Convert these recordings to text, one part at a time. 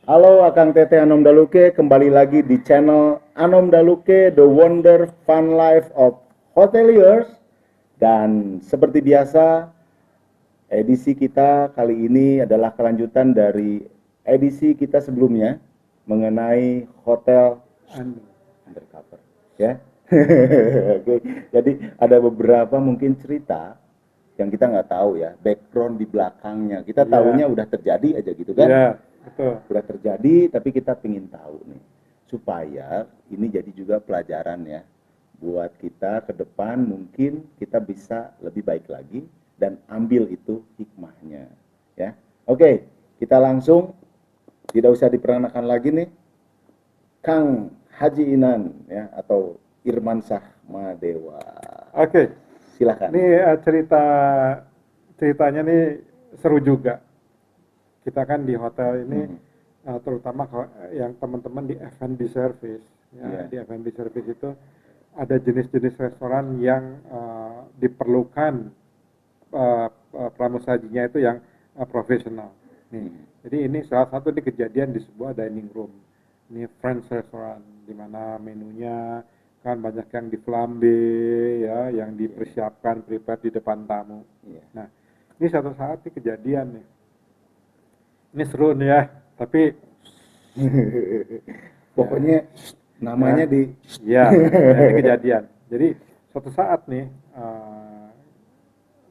Halo Akang Tete Anom Daluke, kembali lagi di channel Anom Daluke, The Wonder Fun Life of Hoteliers. Dan seperti biasa, edisi kita kali ini adalah kelanjutan dari edisi kita sebelumnya mengenai hotel undercover. Ya, oke. Jadi ada beberapa mungkin cerita yang kita nggak tahu ya, background di belakangnya. Kita tahunya Iya, udah terjadi aja gitu kan, iya, betul. udah terjadi tapi kita pengen tahu nih supaya ini jadi juga pelajaran ya buat kita ke depan, mungkin kita bisa lebih baik lagi dan ambil itu hikmahnya ya. Oke, kita langsung, tidak usah diperanakan lagi nih, Kang Haji Inan ya, atau Irman Sahmadewa, Oke, silakan. ini ceritanya nih seru juga. Kita kan di hotel ini, Hmm, terutama yang teman-teman di F&B service, ya, ya, di F&B service itu ada jenis-jenis restoran yang diperlukan pramusajinya itu yang profesional. Nih, hmm, jadi ini salah satu di kejadian di sebuah dining room. Ini French restaurant di mana menunya kan banyak yang di flambe ya, yang oke, dipersiapkan prepare di depan tamu. ya. Nah, ini satu saat nih kejadian nih. Ini seru nih ya, tapi ya, Pokoknya ya, namanya di ya, ya ini kejadian. Jadi suatu saat nih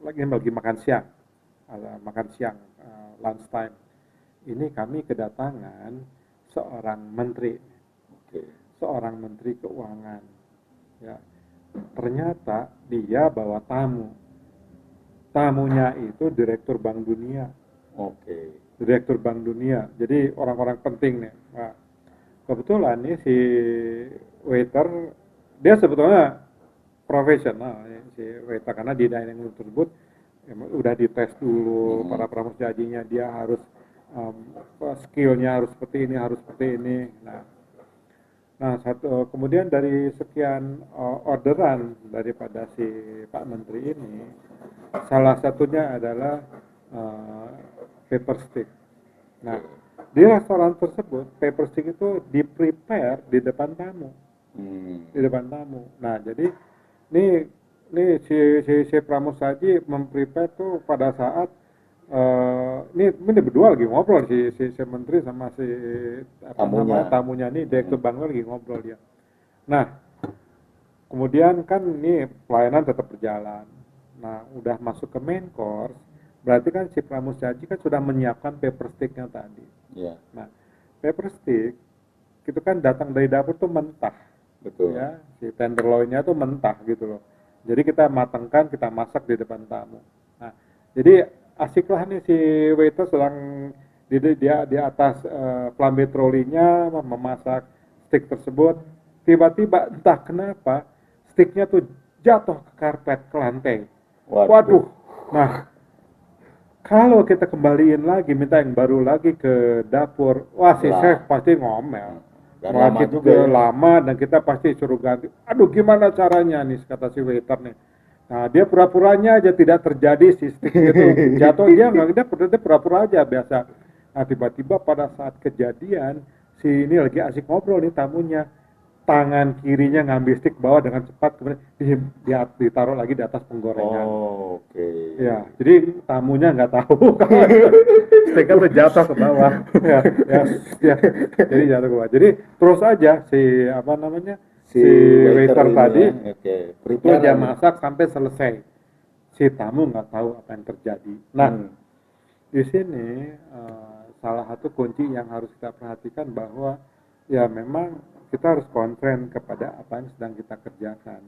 lagi makan siang, makan siang, lunch time. Ini kami kedatangan seorang menteri, Oke. seorang menteri keuangan. Ya, ternyata dia bawa tamu. Tamunya itu direktur Bank Dunia, Oke. direktur Bank Dunia. Jadi orang-orang penting nih. Nah, kebetulan nih si waiter dia sebetulnya profesional ya, si waiter karena di dining room tersebut udah dites dulu Mhm. para pramusajinya dia harus um, skillnya harus seperti ini harus seperti ini. Nah, kemudian dari sekian orderan daripada si Pak Menteri ini, salah satunya adalah uh, paper stick. Nah, Oke. di restoran tersebut, paper stick itu di-prepare di depan tamu, Hmm. di depan tamu. Nah, jadi ini si Pramusaji memprepare tuh pada saat ini berdua lagi ngobrol si menteri sama si apa namanya Tamunya. tamunya nih direktur Mhm. bank lagi ngobrol dia. Nah, kemudian kan ini pelayanan tetap berjalan. Nah, udah masuk ke main course, berarti kan si Pramusaji kan sudah menyiapkan paper sticknya tadi. Ya, Nah, paper stick itu kan datang dari dapur tuh mentah, betul. ya si tenderloinnya tuh mentah gitu loh. Jadi kita matangkan, kita masak di depan tamu. Nah, jadi asiklah nih si waiter sedang di atas flambe trolinya memasak stick tersebut. Tiba-tiba entah kenapa sticknya tuh jatuh ke karpet, ke lantai. Waduh. Waduh, nah kalau kita kembaliin lagi, minta yang baru lagi ke dapur, wah si chef Lah. pasti ngomel. Dan Wah lama juga kita ya. lama dan kita pasti suruh ganti. Aduh gimana caranya nih, kata si waiter nih. Nah dia pura-puranya aja tidak terjadi, si stick itu jatuh, dia nggak, dia pura-pura aja biasa. Nah tiba-tiba pada saat kejadian, si ini lagi asik ngobrol nih tamunya, tangan kirinya ngambil stick bawah dengan cepat, kemudian ditaruh lagi di atas penggorengan. Oh, oke. Ya, jadi tamunya nggak tahu kalau stiker tuh jatuh ke bawah. Ya, ya, ya. Jadi jatuh ke bawah. Jadi terus aja si apa namanya Si si waiter waiter ini tadi ya, oke. itu Prepare dia aja. masak sampai selesai. Si tamu nggak tahu apa yang terjadi. Nah, Hmm. di sini salah satu kunci yang harus kita perhatikan bahwa ya memang kita harus konsen kepada apa yang sedang kita kerjakan.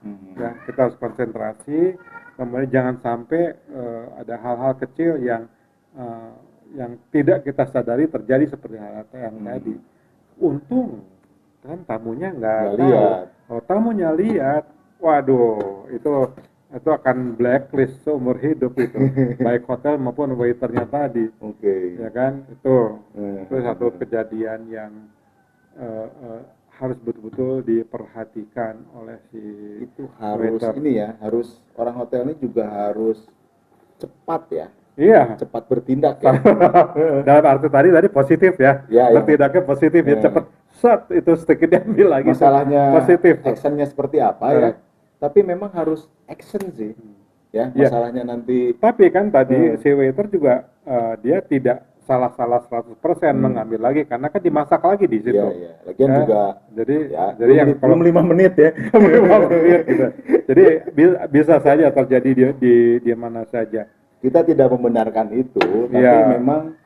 Hmm. Ya kita harus konsentrasi, kemudian jangan sampai ada hal-hal kecil uh, yang tidak kita sadari terjadi seperti hal yang tadi. Hmm. Untung kan tamunya Nggak nggak tahu. lihat. Kalau tamunya lihat, waduh itu akan blacklist seumur hidup itu, baik hotel maupun waiternya tadi, Oke. ya kan itu satu kejadian yang uh, uh, harus betul-betul diperhatikan oleh si Itu harus waiter. ini ya, harus orang hotel ini juga harus cepat ya. Iya. cepat bertindak ya. Dalam arti tadi positif ya. Ya, ya. Bertindaknya positif ya, Ya. cepet set itu stick diambil lagi. Masalahnya Positif. actionnya seperti apa ya, tapi memang harus action sih ya. Ya. Masalahnya nanti Tapi kan tadi si waiter juga dia tidak salah-salah 100% mengambil lagi karena kan dimasak lagi di situ. ya. Lagian Ya, juga jadi ya, yang belum 5 menit ya. 5 menit gitu. Jadi bisa saja terjadi di mana saja. Kita tidak membenarkan itu, tapi Ya. memang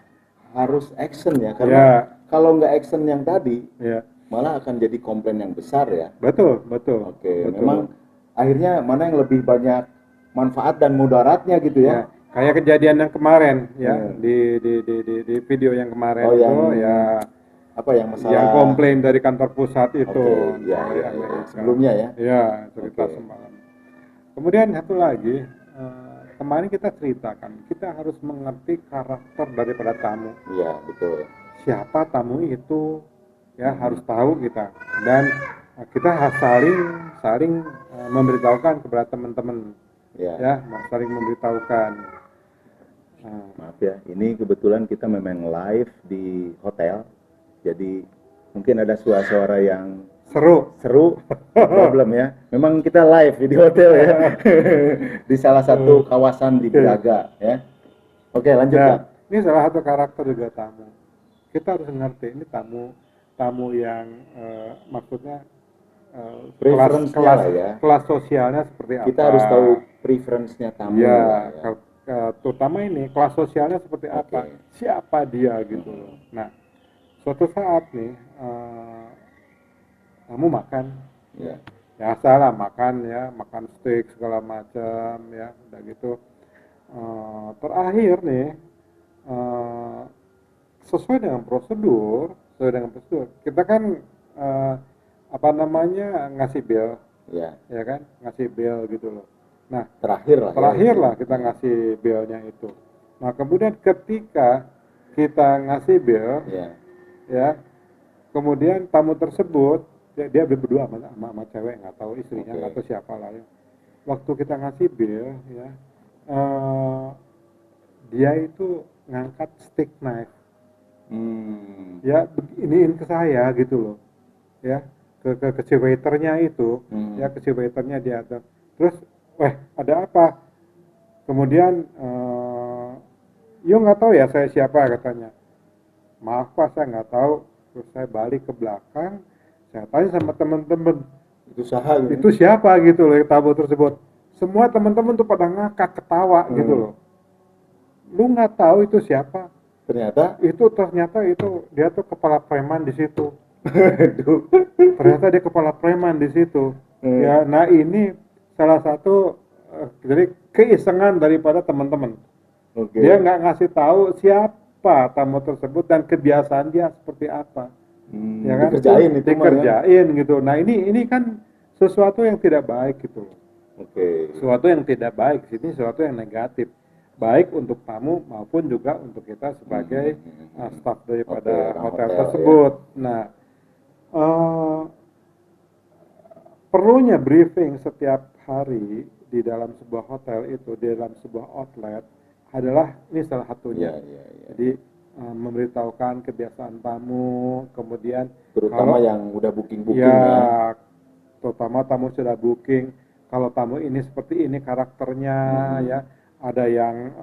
harus action ya, karena Ya. kalau nggak action yang tadi, Ya. malah akan jadi komplain yang besar ya. Betul. Oke, memang akhirnya mana yang lebih banyak manfaat dan mudaratnya gitu ya. Kayak kejadian yang kemarin ya, di video yang kemarin Oh, itu yang ya apa yang masalah yang komplain dari kantor pusat itu. Oke, ya, dari ya, ya. Amerika. Sebelumnya ya. Ya, cerita Oke. semalam. Kemudian satu lagi, kemarin kita ceritakan, kita harus mengerti karakter daripada tamu. Iya, betul. Siapa tamu itu ya harus tahu kita, dan kita harus saling memberitahukan kepada teman-teman ya, saling memberitahukan. Maaf ya, ini kebetulan kita memang live di hotel, jadi mungkin ada suara-suara yang Seru. problem ya. Memang kita live di hotel ya, di salah satu kawasan di Braga ya. Oke, lanjut Pak. Ini salah satu karakter juga tamu. Kita harus mengerti ini tamu yang maksudnya kelas sosialnya seperti apa. Kita harus tahu preference-nya tamu. Ya. Terutama ini kelas sosialnya seperti apa, siapa dia gitu loh. Nah, suatu saat nih kamu makan, ya salah makan steak segala macam ya, udah gitu. Terakhir nih sesuai dengan prosedur, kita kan ngasih bill, ya kan, ngasih bill gitu loh. Nah, terakhir lah kita ngasih billnya itu. Nah, kemudian ketika kita ngasih bill, ya, kemudian tamu tersebut dia berdua sama cewek, nggak tahu istrinya, nggak tahu siapa lah ya. Waktu kita ngasih bill, ya, dia itu ngangkat stick knife, ya, iniin ke saya gitu loh, ya, ke si waiternya itu, ya, ke si waiternya dia ada. Terus ada apa? Kemudian, yo nggak tahu ya saya siapa, katanya. Maaf Pak, saya nggak tahu. Terus saya balik ke belakang, saya tanya sama teman-teman, itu siapa gitu loh, tamu tersebut. Semua teman-teman tuh pada ngakak ketawa gitu loh. Lu nggak tahu itu siapa? Ternyata itu dia tuh kepala preman di situ. Ternyata dia kepala preman di situ. Ya, nah ini salah satu jadi keisengan daripada teman-teman. Dia nggak ngasih tahu siapa tamu tersebut dan kebiasaan dia seperti apa. Ya kan? Dikerjain gitu. Nah, ini kan sesuatu yang tidak baik gitu. Sesuatu yang tidak baik, ini sesuatu yang negatif. Baik untuk tamu maupun juga untuk kita sebagai staf daripada hotel tersebut. Ya. Nah, perlunya briefing setiap hari di dalam sebuah hotel itu, di dalam sebuah outlet adalah ini salah satunya. Jadi memberitahukan kebiasaan tamu, kemudian terutama yang udah booking ya, terutama tamu sudah booking, kalau tamu ini seperti ini karakternya, ya, ada yang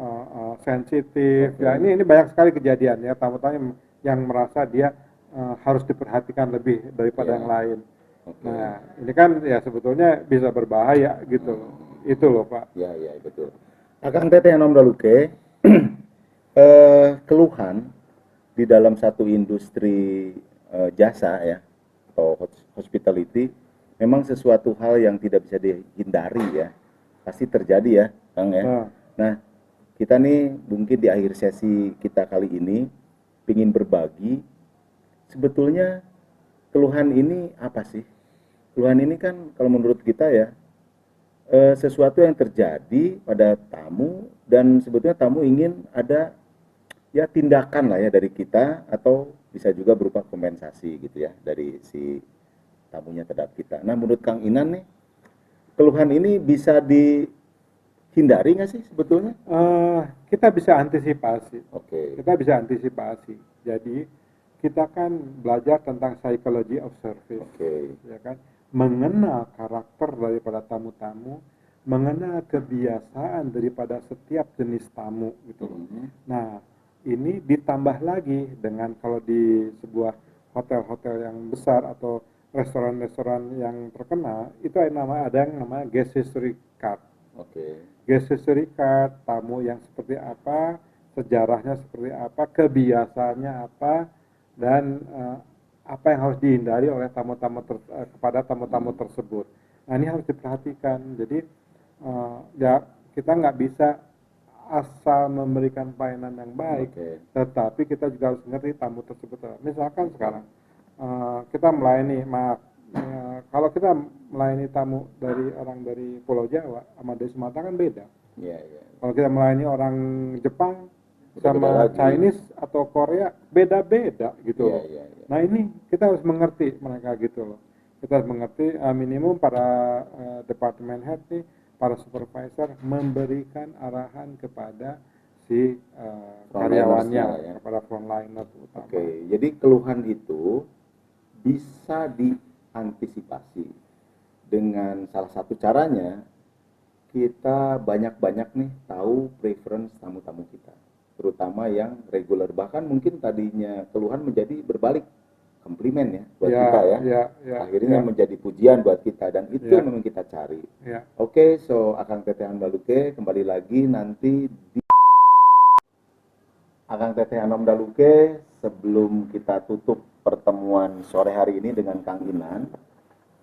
sensitif, ya, ini banyak sekali kejadian ya, tamu-tamu yang merasa dia harus diperhatikan lebih daripada yang lain. Nah, ini kan ya sebetulnya bisa berbahaya gitu loh. Itu loh Pak. Ya, betul. Akang Teteh Anom Daluke, keluhan di dalam satu industri jasa ya, atau hospitality, memang sesuatu hal yang tidak bisa dihindari ya. Pasti terjadi ya, Kang ya. Nah, kita nih mungkin di akhir sesi kita kali ini ingin berbagi sebetulnya keluhan ini apa sih? Keluhan ini kan kalau menurut kita ya sesuatu yang terjadi pada tamu, dan sebetulnya tamu ingin ada ya tindakan lah ya dari kita, atau bisa juga berupa kompensasi gitu ya dari si tamunya terhadap kita. Nah, menurut Kang Inan nih, keluhan ini bisa hindari nggak sih sebetulnya? Kita bisa antisipasi. Oke. Kita bisa antisipasi. Jadi kita kan belajar tentang psychology of service, Oke. ya kan? Mengenal karakter daripada tamu-tamu, mengenal kebiasaan daripada setiap jenis tamu gitu loh. Mhm. Nah, ini ditambah lagi dengan kalau di sebuah hotel-hotel yang besar atau restoran-restoran yang terkenal, itu ada yang namanya guest history card. Oke. Guest history card, tamu yang seperti apa, sejarahnya seperti apa, kebiasaannya apa, dan apa yang harus dihindari oleh kepada tamu-tamu tersebut. Nah, ini harus diperhatikan. Jadi ya kita nggak bisa asal memberikan pelayanan yang baik, Oke. tetapi kita juga harus ngerti tamu tersebut. Misalkan sekarang kita melayani, kalau kita melayani tamu dari orang dari Pulau Jawa sama dari Sumatera kan beda. Iya, iya. Kalau kita melayani orang Jepang Beda-beda sama lagi. Chinese atau Korea beda-beda gitu Iya, loh. iya, iya. Nah, ini kita harus mengerti mereka gitu loh. Kita harus mengerti minimum para department head nih, para supervisor memberikan arahan kepada si karyawannya, Frontlinersnya ya. kepada frontliner utama. Oke, jadi keluhan itu bisa diantisipasi dengan salah satu caranya kita banyak-banyak nih tahu preference tamu-tamu kita, terutama yang regular. Bahkan mungkin tadinya keluhan menjadi berbalik komplimen ya buat kita ya. Akhirnya menjadi pujian buat kita, dan itu yang memang kita cari. Oke, so Akang Teteh Andaluke kembali lagi nanti di Akang Teteh Anom Daluke. Sebelum kita tutup pertemuan sore hari ini dengan Kang Inan,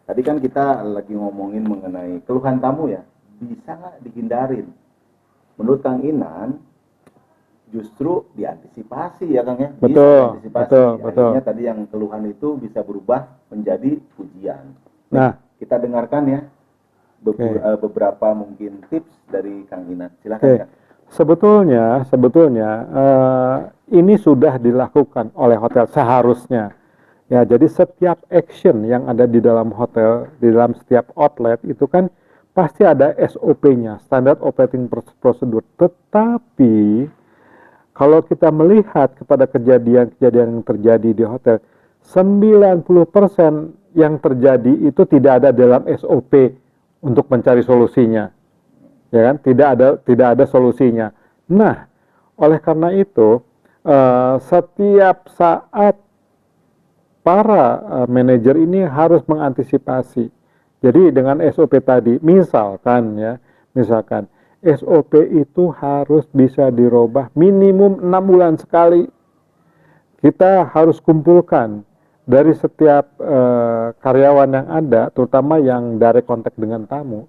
tadi kan kita lagi ngomongin mengenai keluhan tamu ya, bisa nggak dihindarin? Menurut Kang Inan justru diantisipasi ya Kang ya, bisa diantisipasi. Akhirnya tadi yang keluhan itu bisa berubah menjadi pujian. Nah, kita dengarkan ya beberapa mungkin tips dari Kang Inan. Silakan Kang. Sebetulnya ini sudah dilakukan oleh hotel seharusnya. Ya, jadi setiap action yang ada di dalam hotel, di dalam setiap outlet itu kan pasti ada SOP-nya, Standard Operating Procedure. Tetapi kalau kita melihat kepada kejadian-kejadian yang terjadi di hotel, 90% yang terjadi itu tidak ada dalam SOP untuk mencari solusinya. Ya kan? Tidak ada solusinya. Nah, oleh karena itu setiap saat para manajer ini harus mengantisipasi. Jadi dengan SOP tadi, misalkan SOP itu harus bisa dirubah minimum 6 bulan sekali. Kita harus kumpulkan dari setiap karyawan yang ada, terutama yang direct contact dengan tamu,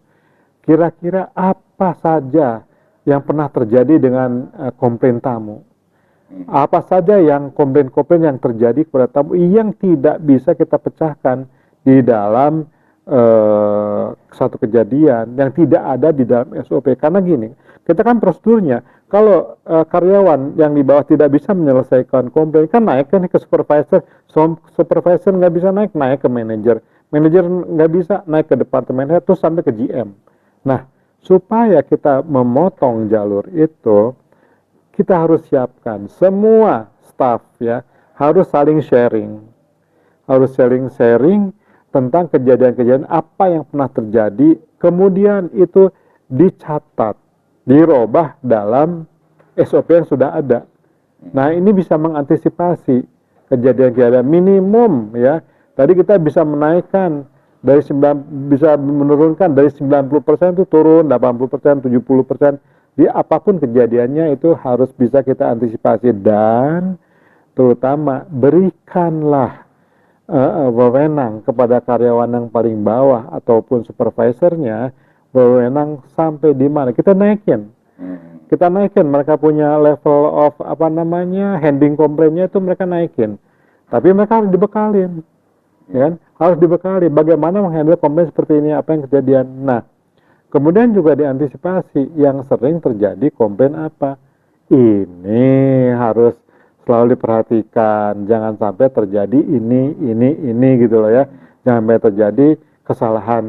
kira-kira apa saja yang pernah terjadi dengan komplain tamu. Apa saja yang komplain-komplain yang terjadi kepada tamu yang tidak bisa kita pecahkan di dalam satu kejadian yang tidak ada di dalam SOP. Karena gini, kita kan prosedurnya, kalau karyawan yang di bawah tidak bisa menyelesaikan komplain, kan naik kan ke supervisor, supervisor nggak bisa naik ke manajer, manajer nggak bisa naik ke departemen head, terus sampai ke GM. Nah, supaya kita memotong jalur itu, kita harus siapkan semua staff ya, harus saling sharing tentang kejadian-kejadian apa yang pernah terjadi, kemudian itu dicatat, dirubah dalam SOP yang sudah ada. Nah, ini bisa mengantisipasi kejadian-kejadian minimum ya. Tadi kita bisa menaikkan bisa menurunkan dari 90% itu turun 80%, 70%. Di apapun kejadiannya itu harus bisa kita antisipasi, dan terutama berikanlah wewenang kepada karyawan yang paling bawah ataupun supervisornya, wewenang sampai di mana kita naikin. Mereka punya level of handling komplainnya itu mereka naikin. Tapi mereka harus dibekalin. Ya kan? Harus dibekali bagaimana menghandle komplain seperti ini, apa yang kejadian. Nah, kemudian juga diantisipasi yang sering terjadi komplain apa. Ini harus selalu diperhatikan, jangan sampai terjadi ini gitu loh ya. Jangan sampai terjadi kesalahan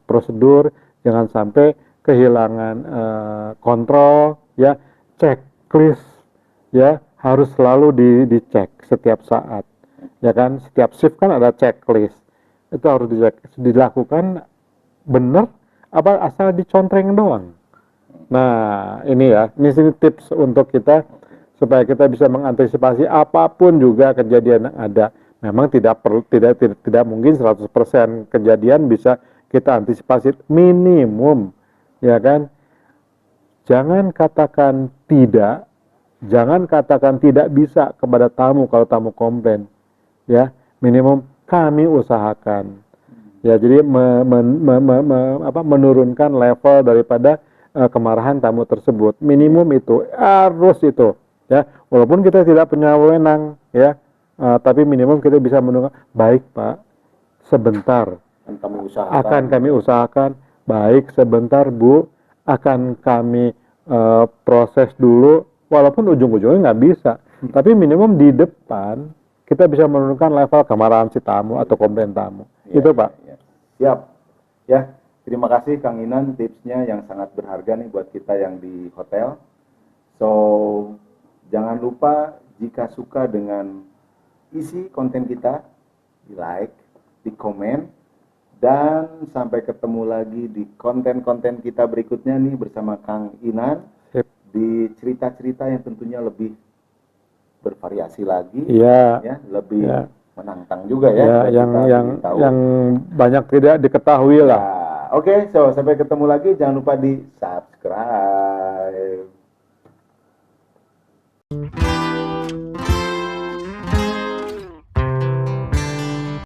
prosedur, jangan sampai kehilangan kontrol, ya, checklist, ya, harus selalu dicek setiap saat, ya kan, setiap shift kan ada checklist, itu harus dicek, dilakukan bener apa asal dicontreng doang. Nah, ini ya, ini sini tips untuk kita supaya kita bisa mengantisipasi apapun juga kejadian yang ada. Memang tidak mungkin 100% kejadian bisa kita antisipasi, minimum, ya kan? Jangan katakan tidak bisa kepada tamu kalau tamu komplain, ya. Minimum kami usahakan. Ya, jadi menurunkan level daripada kemarahan tamu tersebut. Minimum itu harus itu, ya. Walaupun kita tidak punya wewenang, ya, tapi minimum kita bisa menurunkan. Baik Pak, sebentar. Akan kami usahakan. Baik, sebentar Bu, akan kami proses dulu. Walaupun ujung-ujungnya nggak bisa, tapi minimum di depan kita bisa menurunkan level kemarahan si tamu atau komplain tamu. Ya, Itu Pak. ya. Siap. Ya, terima kasih Kang Inan, tipsnya yang sangat berharga nih buat kita yang di hotel. So, jangan lupa jika suka dengan isi konten kita, di like, di komen, dan sampai ketemu lagi di konten-konten kita berikutnya nih bersama Kang Inan di cerita-cerita yang tentunya lebih bervariasi lagi, ya, lebih menantang juga ya, yang banyak tidak diketahui lah. Oke, so sampai ketemu lagi, jangan lupa di subscribe.